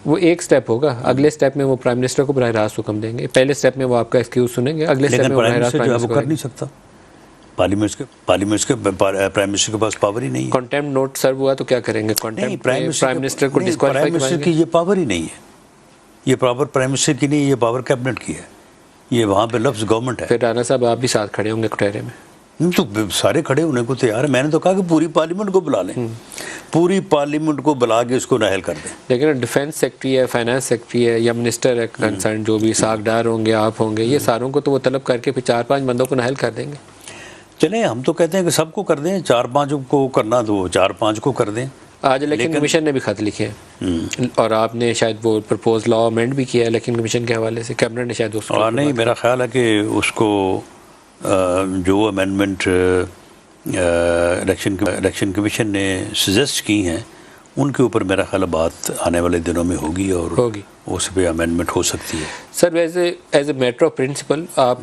वो एक स्टेप होगा, अगले स्टेप में वो प्राइम मिनिस्टर को बराह रास्त हुक्म देंगे। पहले स्टेप में वो आपका एक्सक्यूज सुनेंगे, अगले स्टेप में वो बराह रास्त प्राइम मिनिस्टर कर नहीं सकता। पार्लियामेंट के प्राइम मिनिस्टर के पास पावर ही नहीं है। कंटेम्प्ट नोट सर्व हुआ तो क्या करेंगे? कंटेम्प्ट प्राइम मिनिस्टर को डिस्क्वालीफाई प्राइम मिनिस्टर की ये पावर ही नहीं है। ये पावर प्राइम मिनिस्टर की नहीं, ये पावर कैबिनेट की है। ये वहाँ पे लफ्ज़ गवर्नमेंट है। फिर राणा साहब आप भी साथ खड़े होंगे कटहरे में? तो सारे खड़े होने को तैयार है। मैंने तो कहा कि पूरी पार्लियामेंट को बुला लें, पूरी पार्लियामेंट को बुला के उसको नाहल कर दें। लेकिन डिफेंस सेक्रेटरी है, फाइनेंस सेक्रेटरी है या मिनिस्टर है कंसर्न, जो भी सागदार होंगे, आप होंगे, ये सारों को तो वो तलब करके फिर 4-5 बंदों को नाहल कर देंगे। चलें, हम तो कहते हैं कि सबको कर दें, 4-5 को करना तो 4-5 को कर दें। आज इलेक्शन कमीशन ने भी खत लिखे हैं और आपने शायद वो प्रपोज लॉ अमेंड भी किया है इलेक्शन कमीशन के हवाले से, कैबिनेट ने शायद उसको नहीं, मेरा ख्याल है कि उसको जो अमेंडमेंट इलेक्शन कमीशन ने सजेस्ट की हैं उनके ऊपर मेरा ख्याल बात आने वाले दिनों में होगी और उस पर अमेंडमेंट हो सकती है। Sir as a matter of principle आप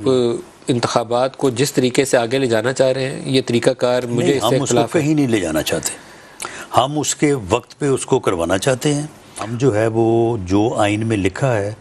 इंतखाबात को जिस तरीके से आगे ले जाना चाह रहे हैं, ये तरीकाकार मुझे इससे हम उसको कहीं नहीं ले जाना चाहते। हम उसके वक्त पे उसको करवाना चाहते हैं। हम जो है वो जो आइन में लिखा है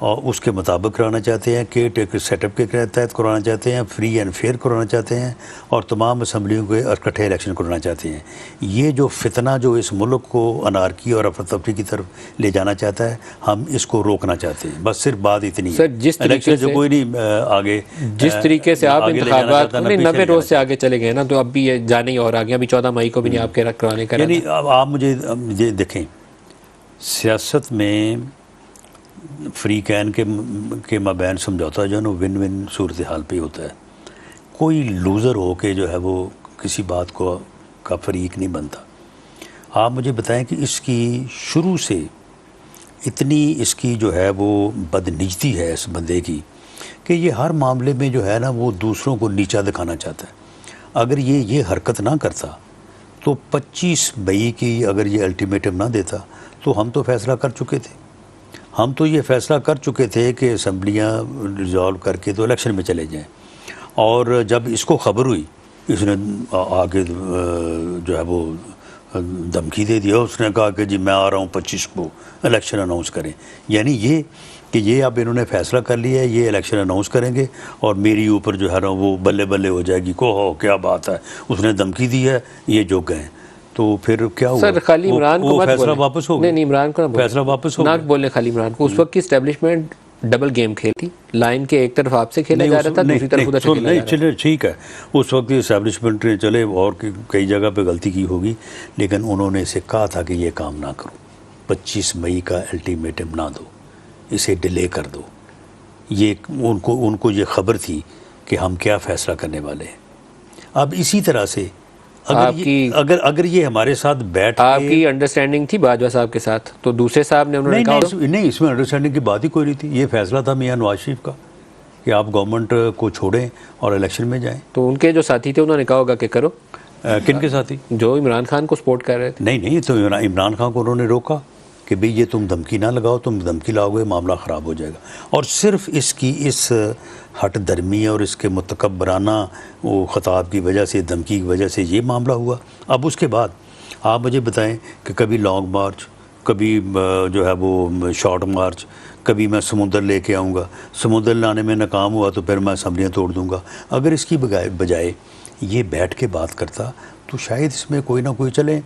और उसके मुताबिक कराना चाहते हैं, केयर टेकर सेटअप के तहत कराना चाहते हैं, फ्री एंड फेयर कराना चाहते हैं और तमाम असम्बलियों के इकट्ठे इलेक्शन कराना चाहते हैं। ये जो फितना जो इस मुल्क को अनारकी और अफरा तफरी की तरफ ले जाना चाहता है, हम इसको रोकना चाहते हैं। बस सिर्फ बात इतनी है। जिस तरीके से कोई नहीं आगे, जिस तरीके से आप इंतखाबात 90 रोज से आगे चले गए ना, तो अब भी ये जाने ही और आगे, अभी 14 मई को भी नहीं आपके कराने का। यानी आप मुझे देखें, सियासत में फ्री कैन के माबैन समझौता जो है ना विन विन सूरत हाल पे होता है। कोई लूज़र हो के जो है वो किसी बात को का फरीक नहीं बनता। आप मुझे बताएं कि इसकी शुरू से इतनी इसकी जो है वो बदनीयती है इस बंदे की कि ये हर मामले में जो है ना वो दूसरों को नीचा दिखाना चाहता है। अगर ये हरकत ना करता तो 25 मई की अगर ये अल्टीमेटम ना देता तो हम तो फैसला कर चुके थे। हम तो ये फैसला कर चुके थे कि असम्बलियाँ रिजॉल्व करके तो इलेक्शन में चले जाएं। और जब इसको ख़बर हुई, इसने आगे जो है वो धमकी दे दिया। उसने कहा कि जी मैं आ रहा हूँ 25 को इलेक्शन अनाउंस करें। यानी ये कि ये अब इन्होंने फैसला कर लिया है, ये इलेक्शन अनाउंस करेंगे और मेरी ऊपर जो है ना वो बल्ले बल्ले हो जाएगी। को हो क्या बात है, उसने धमकी दी है, ये जो गए। तो फिर क्या हुआ? सर खाली इमरान को मत फैसला वापस हो गया। नहीं, इमरान को फैसला वापस हो ना बोले खाली इमरान को। उस वक्त की एस्टेब्लिशमेंट डबल गेम खेलती, लाइन के एक तरफ आपसे खेला जा रहा था, दूसरी तरफ उधर से खेला जा रहा था। चले ठीक है, उस वक्त एस्टेब्लिशमेंट ने चले और कई जगह पे गलती की होगी, लेकिन उन्होंने इसे कहा था कि ये काम ना करो, 25 मई का अल्टीमेटम ना दो, इसे डिले कर दो। ये उनको ये खबर थी कि हम क्या फ़ैसला करने वाले हैं। अब इसी तरह से अगर ये हमारे साथ बैठ आपकी अंडरस्टैंडिंग थी बाजवा साहब के साथ, तो दूसरे साहब ने उन्होंने कहा नहीं, इसमें अंडरस्टैंडिंग की बात ही कोई नहीं थी। ये फैसला था मियां नवाज शरीफ का कि आप गवर्नमेंट को छोड़ें और इलेक्शन में जाएं। तो उनके जो साथी थे उन्होंने कहा होगा कि करो। किन के साथी? जो इमरान खान को सपोर्ट कर रहे थे। नहीं, तो इमरान खान को उन्होंने रोका कि भाई ये तुम धमकी ना लगाओ, तुम धमकी लाओगे मामला ख़राब हो जाएगा। और सिर्फ इसकी इस हट दर्मी और इसके मुतकब्बराना वो ख़ताब की वजह से, धमकी की वजह से ये मामला हुआ। अब उसके बाद आप मुझे बताएं कि कभी लॉन्ग मार्च, कभी जो है वो शॉर्ट मार्च, कभी मैं समुंदर लेके आऊँगा, समुंदर लाने में नाकाम हुआ तो फिर मैं असम्बलियाँ तोड़ दूँगा। अगर इसकी बजाय ये बैठ के बात करता तो शायद इसमें कोई ना कोई चले।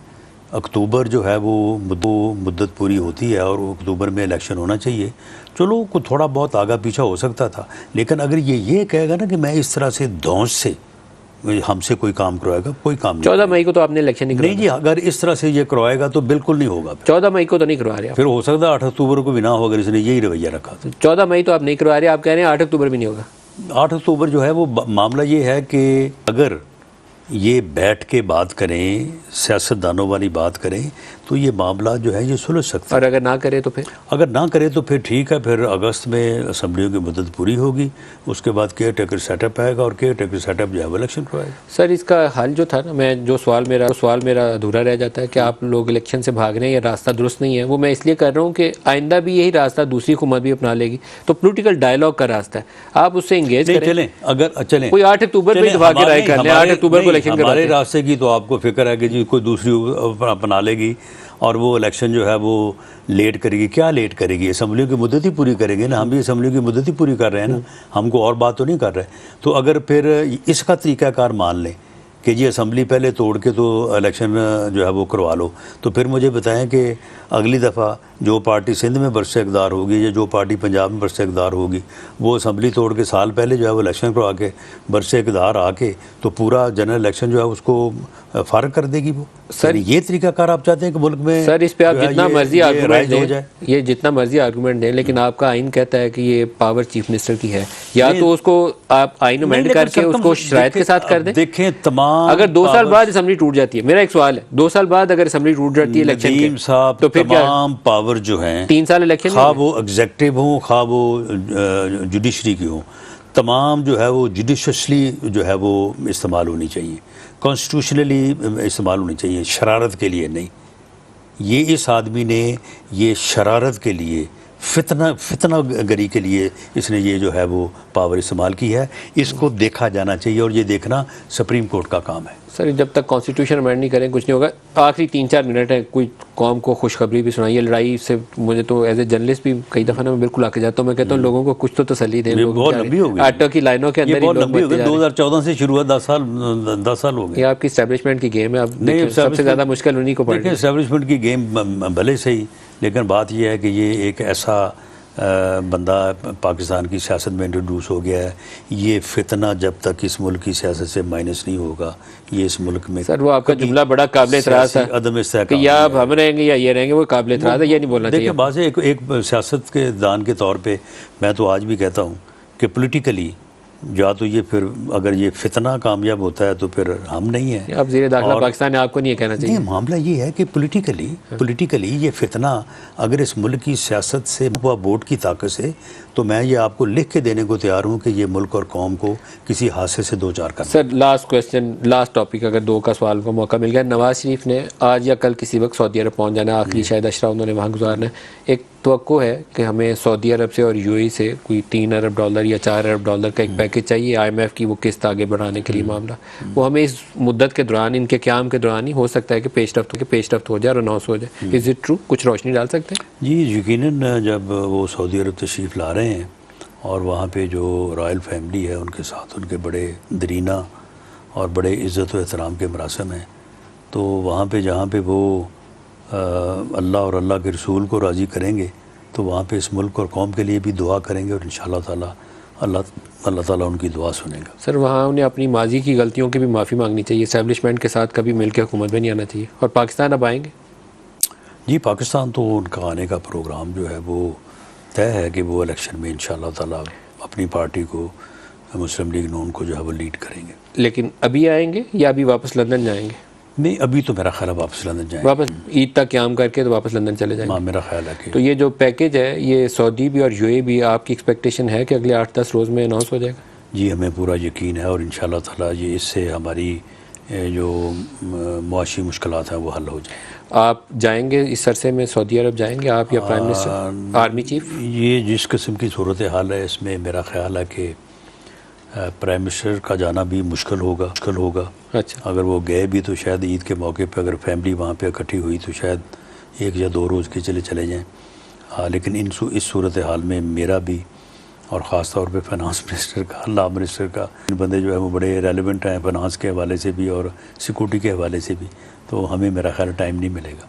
अक्टूबर जो है वो मुद्दत पूरी होती है और अक्टूबर में इलेक्शन होना चाहिए। चलो को थोड़ा बहुत आगा पीछा हो सकता था, लेकिन अगर ये कहेगा ना कि मैं इस तरह से धौंस से हमसे कोई काम करवाएगा, कोई काम नहीं। 14 मई को तो आपने इलेक्शन नहीं जी, अगर इस तरह से ये करवाएगा तो बिल्कुल नहीं होगा। 14 मई को तो नहीं करवा रहे, फिर हो सकता है 8 अक्टूबर को भी ना हो, अगर इसने यही रवैया रखा तो। 14 मई तो आप नहीं करवा रहे, आप कह रहे हैं 8 अक्टूबर भी नहीं होगा। 8 अक्टूबर जो है वो मामला ये है कि अगर ये बैठ के बात करें, सियासतदानों वाली बात करें, तो ये मामला जो है ये सुलझ सकता है। और अगर ना करे तो फिर ठीक है, फिर अगस्त में असम्बलियों की मुद्दत पूरी होगी, उसके बाद केयर टेकर सेटअप आएगा और केयर टेकर सेटअप जो है वो इलेक्शन करवाएगा। सर इसका हल जो था ना, मैं जो सवाल मेरा अधूरा रह जाता है कि आप लोग इलेक्शन से भाग रहे हैं, ये रास्ता दुरुस्त नहीं है। वो मैं इसलिए कर रहा हूँ कि आइंदा भी यही रास्ता दूसरी हुकूमत भी अपना लेगी, तो पोलिटिकल डायलॉग का रास्ता है, आप उससे इंगेज करें। चलें कोई 8 अक्टूबर पर दफा के राय कर लें, 8 अक्टूबर को इलेक्शन हमारे रास्ते की तो आपको फिक्र है कि जी कोई दूसरी अपना लेगी। और वो इलेक्शन जो है वो लेट करेगी। क्या लेट करेगी? असम्बलियों की मुद्दत ही पूरी करेंगे ना, हम भी असम्बलियों की मुद्दत ही पूरी कर रहे हैं ना, हमको और बात तो नहीं कर रहे। तो अगर फिर इसका तरीक़ाकार मान लें कि जी असम्बली पहले तोड़ के तो इलेक्शन जो है वो करवा लो, तो फिर मुझे बताएं कि अगली दफ़ा जो पार्टी सिंध में बरसे इक़्तिदार होगी या जो पार्टी पंजाब में बरसे इक़्तिदार होगी, वो असम्बली तोड़ के साल पहले जो है वो इलेक्शन करवा के बरसे इक़्तिदार आके तो पूरा जनरल इलेक्शन जो है उसको फ़ारग कर देगी वो। सर ये तरीक़ाकार आप चाहते हैं कि मुल्क में सर इस पे आप जितना मर्जी आर्गूमेंट हो दें, जाए? ये जितना मर्जी आर्गूमेंट दें, लेकिन आपका आइन कहता है कि ये पावर चीफ मिनिस्टर की है, या तो उसको आप आइन अमेंड करके उसको शराइत के साथ कर दें। देखें तमाम, अगर 2 साल बाद असम्बली टूट जाती है, मेरा एक सवाल है, 2 साल बाद अगर असम्बली टूट जाती है इलेक्शन के, साहब तो फिर क्या? तमाम पावर जो हैं 3 साल इलेक्शन खा वो एग्जेक्टिव हो खा वो जुडिशरी की हो, तमाम जो है वो जुडिशली जो है वो इस्तेमाल होनी चाहिए, कॉन्स्टिट्यूशनली इस्तेमाल होनी चाहिए, शरारत के लिए नहीं। ये इस आदमी ने ये शरारत के लिए, फितना गरी के लिए इसने ये जो है वो पावर इस्तेमाल की है। इसको देखा जाना चाहिए और ये देखना सुप्रीम कोर्ट का काम है। सर जब तक कॉन्स्टिट्यूशन अमेंड नहीं करें कुछ नहीं होगा। आखिरी 3-4 मिनट है, कोई कौम को खुशखबरी भी सुनाइए। लड़ाई से मुझे तो एज ए जर्नलिस्ट भी कई दफ़ा ना मैं बिल्कुल आके जाता हूँ, मैं कहता हूँ लोगों को कुछ तो तसल्ली दें। बहुत लंबी हो गई, आटो की लाइनों के अंदर ही बहुत लोग लंबी हो गई। 2014 से शुरू हुआ, 10 साल हो गए। ये आपकी एस्टैब्लिशमेंट की गेम है। अब सबसे ज़्यादा मुश्किल उन्हीं को पड़ेगी। एस्टैब्लिशमेंट की गेम भले सही, लेकिन बात यह है कि ये एक ऐसा बंदा पाकिस्तान की सियासत में इंट्रोड्यूस हो गया है। ये फितना जब तक इस मुल्क की सियासत से माइनस नहीं होगा, ये इस मुल्क में। सर वो आपका जुमला बड़ा काबिल एतराज़ था अदम कि या अब हम रहेंगे या ये रहेंगे, वो काबिल एतराज़ है, ये नहीं बोलना चाहिए। देखिए बात है, एक सियासत के दान के तौर पे मैं तो आज भी कहता हूँ कि पॉलिटिकली या तो ये फिर अगर ये फितना कामयाब होता है तो फिर हम नहीं हैं। अब ज़ीरे दाखिला पाकिस्तान है, आपको नहीं कहना चाहिए। नहीं, मामला ये है कि पॉलिटिकली ये फितना अगर इस मुल्क की सियासत से वोट की ताकत से, तो मैं ये आपको लिख के देने को तैयार हूँ कि ये मुल्क और कौम को किसी हादसे से दो चार करना। Sir last question, last topic, अगर 2 का सवाल का मौका मिल गया। नवाज शरीफ ने आज या कल किसी वक्त सऊदी अरब पहुँच जाना है, आखिरी शायद अशरा उन्होंने वहाँ गुजारना है। एक तवक्को है कि हमें सऊदी अरब से और यूएई से कोई $3 अरब या $4 अरब का एक पैकेज चाहिए IMF की वो किस्त आगे बढ़ाने के लिए मामला। वो हमें इस मुद्दत के दौरान, इनके क़याम के दौरान ही हो सकता है कि पेशरफ्त हो जाए और अनाउंस हो जाए। Is it true? कुछ रोशनी डाल सकते हैं? जी यकीनन, जब वो सऊदी अरब तशरीफ़ ला रहे हैं और वहाँ पे जो रॉयल फैमिली है उनके साथ उनके बड़े दरीना और बड़े इज़्ज़त व एहतराम के मरासम हैं, तो वहाँ पे जहाँ पे वो अल्लाह और अल्लाह के रसूल को राज़ी करेंगे तो वहाँ पे इस मुल्क और कौम के लिए भी दुआ करेंगे और इंशाअल्लाह ताला अल्लाह ताला उनकी दुआ सुनेगा। सर वहाँ उन्हें अपनी माजी की गलतियों की भी माफ़ी मांगनी चाहिए। इस्टेब्लिशमेंट के साथ कभी मिल के हुकूमत में नहीं आना चाहिए। और पाकिस्तान अब आएंगे? जी पाकिस्तान तो उनका आने का प्रोग्राम जो है वो तय है कि वो इलेक्शन में इंशाअल्लाह ताला अपनी पार्टी को, मुस्लिम लीग नून को जो है वो लीड करेंगे। लेकिन अभी आएंगे या अभी वापस लंदन जाएंगे? नहीं, अभी तो मेरा ख्याल है वापस लंदन जाएंगे। वापस ईद तक क़याम करके तो वापस लंदन चले जाएंगे। हाँ, मेरा ख्याल है कि तो ये जो पैकेज है ये सऊदी भी और यूएई भी, आपकी एक्सपेक्टेशन है कि अगले 8-10 रोज़ में अनाउंस हो जाएगा? जी हमें पूरा यकीन है और इंशाअल्लाह ताला ये इससे हमारी जो मुआशी मुश्किलात हैं वो हल हो जाए। आप जाएंगे इस अरसे में सऊदी अरब जाएंगे, आप या प्राइम मिनिस्टर, आर्मी चीफ? ये जिस किस्म की सूरत हाल है इसमें मेरा ख्याल है कि प्राइम मिनिस्टर का जाना भी मुश्किल होगा। अच्छा, अगर वो गए भी तो शायद ईद के मौके पे अगर फैमिली वहाँ पे इकट्ठी हुई तो शायद 1 या 2 रोज़ के चले जाएं। लेकिन इस सूरत हाल में मेरा भी और ख़ास तौर पे फाइनेंस मिनिस्टर का, लॉ मिनिस्टर का, इन बंदे जो है वो बड़े रेलेवेंट हैं फाइनेंस के हवाले से भी और सिक्योरिटी के हवाले से भी, तो हमें मेरा ख्याल टाइम नहीं मिलेगा।